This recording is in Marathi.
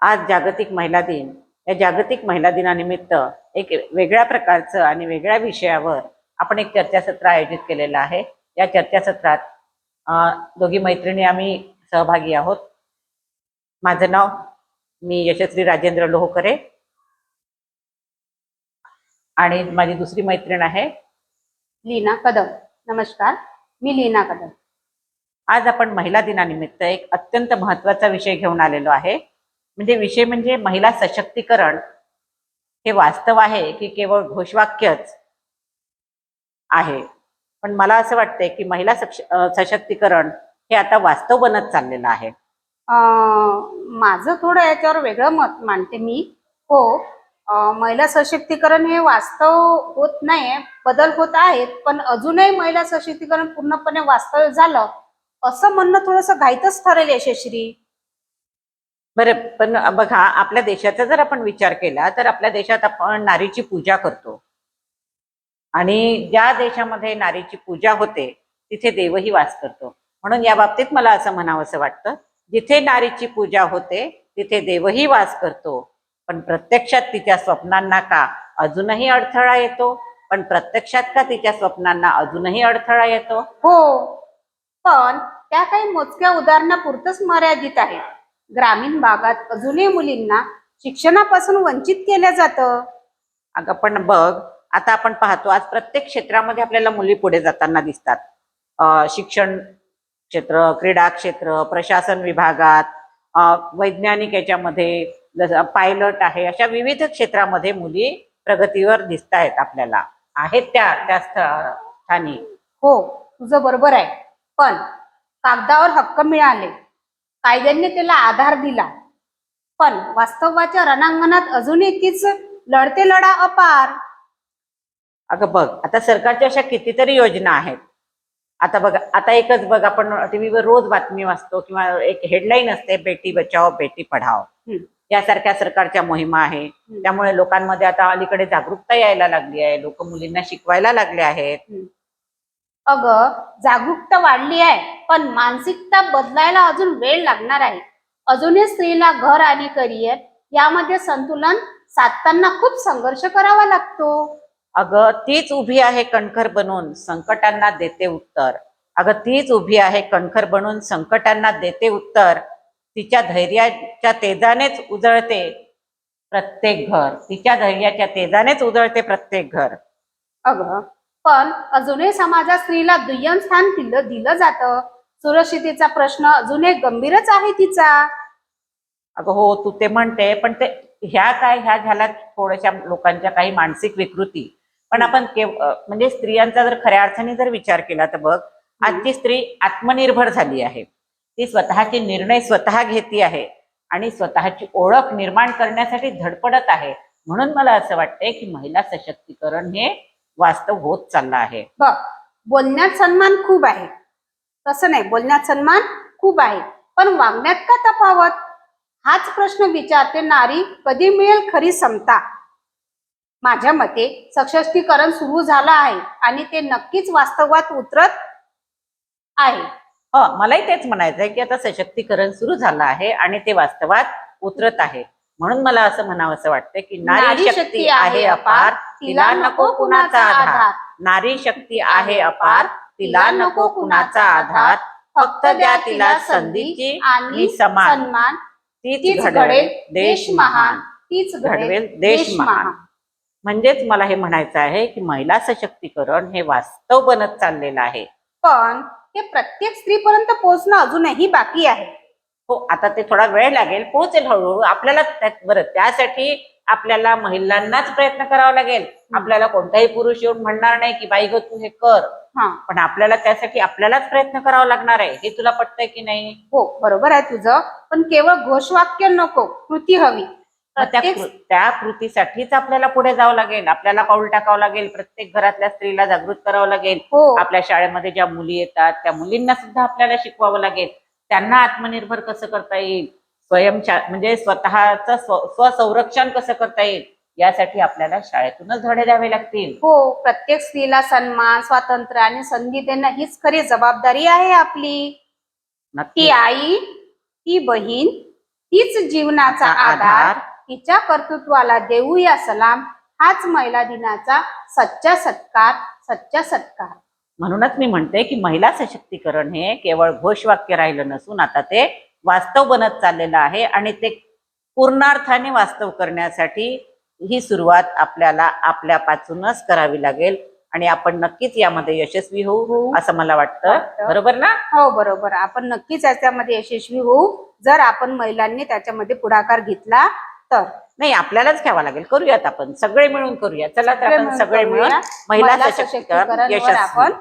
आज जागतिक महिला दिन. या जागतिक महिला दिनानिमित्त एक वेगळ्या प्रकारचं आणि वेगळ्या विषयावर आपण एक चर्चासत्र आयोजित केलेलं आहे. या चर्चासत्रात दोघी मैत्रिणी आम्ही सहभागी आहोत. माझं नाव मी यशस्वी राजेंद्र लोहकरे आणि माझी दुसरी मैत्रीण आहे लीना कदम. नमस्कार, मी लीना कदम. आज आपण महिला दिनानिमित्त एक अत्यंत महत्त्वाचा विषय घेऊन आलेलो आहे. विषय म्हणजे महिला सशक्तीकरण हे वास्तव आहे की केवळ घोषवाक्यच आहे. पण मला असं वाटतंय की महिला सशक्तीकरण हे आता वास्तव बनत चाललेलं आहे. माझं थोडं याच्यावर वेगळं मत मांडते मी. हो, महिला सशक्तीकरण हे वास्तव होत नाहीये, बदल होत आहेत, पण अजूनही महिला सशक्तीकरण पूर्णपणे वास्तव झालं असं म्हणणं थोडंसं घाईतच ठरेल यशस्वी. बरं, पण बघा, आपल्या देशाचा जर आपण विचार केला तर आपल्या देशात आपण नारीची पूजा करतो आणि ज्या देशामध्ये नारीची पूजा होते तिथे देवही वास करतो. म्हणून या बाबतीत मला असं म्हणावंसं वाटतं, जिथे नारीची पूजा होते तिथे देवही वास करतो. पण प्रत्यक्षात तिच्या स्वप्नांना का अजूनही अडथळा येतो? हो, पण त्या काही मोजक्या उदाहरणापुरतच मर्यादित आहे. ग्रामीण भागात अजूनही मुलींना शिक्षणापासून वंचित केलं जातं. अगं पण बघ, आता आपण पाहतो आज प्रत्येक क्षेत्रामध्ये आपल्याला मुली पुढे जाताना दिसतात. शिक्षण क्षेत्र, क्रीडा क्षेत्र, प्रशासन विभागात, वैज्ञानिक याच्यामध्ये, जसं पायलट आहे, अशा विविध क्षेत्रामध्ये मुली प्रगतीवर दिसत आहेत आपल्याला, आहेत त्या स्थानी. हो, तुझं बरोबर आहे. पण कागदावर हक्क मिळाले, कायद्याने त्याला आधार दिला, पण वास्तवाच्या रणांगणात अजूनही तीच लढते लढा अपार. अगं बघ, आता सरकारच्या अशा कितीतरी योजना आहेत. आता बघ, आता एकच बघ, आपण टीव्हीवर रोज बातमी वाचतो किंवा एक हेडलाईन असते, बेटी बचाओ बेटी पढाओ. यासारख्या सरकारच्या मोहिमा आहे. त्यामुळे लोकांमध्ये आता अलीकडे जागरूकता यायला लागली आहे. लोक मुलींना शिकवायला लागले आहेत. अगं, जागरूकता वाढली आहे, पण मानसिकता बदलायला अजून वेळ लागणार आहे. अजूनही स्त्रीला घर आणि करिअर यामध्ये संतुलन साधताना खूप संघर्ष करावा लागतो. अगं, तीच उभी आहे कणखर बनून संकटांना देते उत्तर. तिच्या धैर्याच्या तेजानेच उजळते प्रत्येक घर. अगं, पण अजूनही समाजात स्त्रीला दुय्यम स्थान दिलं जातं. सुरक्षितेचा प्रश्न अजूनही गंभीरच आहे तिचा. अगं हो, तू ते म्हणते, पण ते ह्या झाल्या थोड्याशा लोकांच्या काही मानसिक विकृती. पण आपण स्त्रियांचा जर खऱ्या अर्थाने जर विचार केला तर बघ, आजची स्त्री आत्मनिर्भर झाली आहे. ती स्वतःचे निर्णय स्वतः घेती आहे आणि स्वतःची ओळख निर्माण करण्यासाठी धडपडत आहे. म्हणून मला असं वाटतंय की महिला सशक्तीकरण हे वास्तव होत चाललं आहे. बघ, बोलण्यात सन्मान खूप आहे, तसं नाही, बोलण्यात सन्मान खूप आहे, पण वागण्यात का तफावत? हाच प्रश्न विचारते नारी. कधी मिळेल खरी समता? माझ्या मते सशक्तीकरण सुरू झालं आहे आणि ते नक्कीच वास्तवात उतरत आहे. मलाही तेच म्हणायचं आहे की आता सशक्तीकरण सुरू झालं आहे आणि ते वास्तवात उतरत आहे. म्हणून मला असं म्हणावंसं वाटतं की नारी शक्ती आहे अपार, तिला नको कुणाचा आधार. नारी शक्ती आहे अपार, तिला नको कुणाचा आधार. फक्त द्या तिला संधीची आणि सन्मान. तीच घडवेल देश महान. म्हणजेच मला हे म्हणायचं आहे की महिला सशक्तीकरण हे वास्तव बनत चाललेलं आहे. पण हे प्रत्येक स्त्रीपर्यंत पोहोचणं अजूनही बाकी आहे. हो, आता ते थोडा वेळ लागेल, पोहोचेल हळूहळू. आपल्याला बरं, त्यासाठी आपल्याला महिलांनाच प्रयत्न करावा लागेल. आपल्याला कोणताही पुरुष येऊन म्हणणार नाही की बाई ग तू हे कर. पण आपल्याला त्यासाठी आपल्यालाच प्रयत्न करावा लागणार आहे. हे तुला पटतंय की नाही? हो, बरोबर आहे तुझं, पण केवळ घोषवाक्य नको, कृती हवी. त्या कृतीसाठीच आपल्याला पुढे जावं लागेल, आपल्याला पाऊल टाकावं लागेल. प्रत्येक घरातल्या स्त्रीला जागृत करावं लागेल. आपल्या शाळेमध्ये ज्या मुली येतात त्या मुलींना सुद्धा आपल्याला शिकवावं लागेल. त्यांना आत्मनिर्भर कसं करता येईल, स्वतःचं स्वसंरक्षण कसं करता येईल, यासाठी आपल्याला शाळेतूनच धडे द्यावे लागतील. हो, प्रत्येक स्त्रीला सन्मान, स्वातंत्र्य आणि संधी देणं हीच खरी जबाबदारी आहे आपली. ती आई, ती बहीण, तीच जीवनाचा आधार, तिच्या कर्तृत्वाला देऊया सलाम. हाच महिला दिनाचा सच्चा सत्कार. म्हणूनच मी म्हणते की महिला सशक्तीकरण हे केवळ घोषवाक्य राहिलं नसून आता ते वास्तव बनत चाललेलं आहे आणि ते पूर्णार्थाने वास्तव करण्यासाठी ही सुरुवात आपल्याला आपल्यापासूनच करावी लागेल आणि आपण नक्कीच यामध्ये यशस्वी होऊ असं मला वाटतं. बरोबर ना? हो बरोबर. आपण नक्कीच याच्यामध्ये यशस्वी होऊ जर आपण महिलांनी त्याच्यामध्ये पुढाकार घेतला तर. नाही, आपल्यालाच घ्यावा लागेल. करूयात, आपण सगळे मिळून करूया. चला तर आपण सगळे मिळून महिला सशक्तीकरण आपण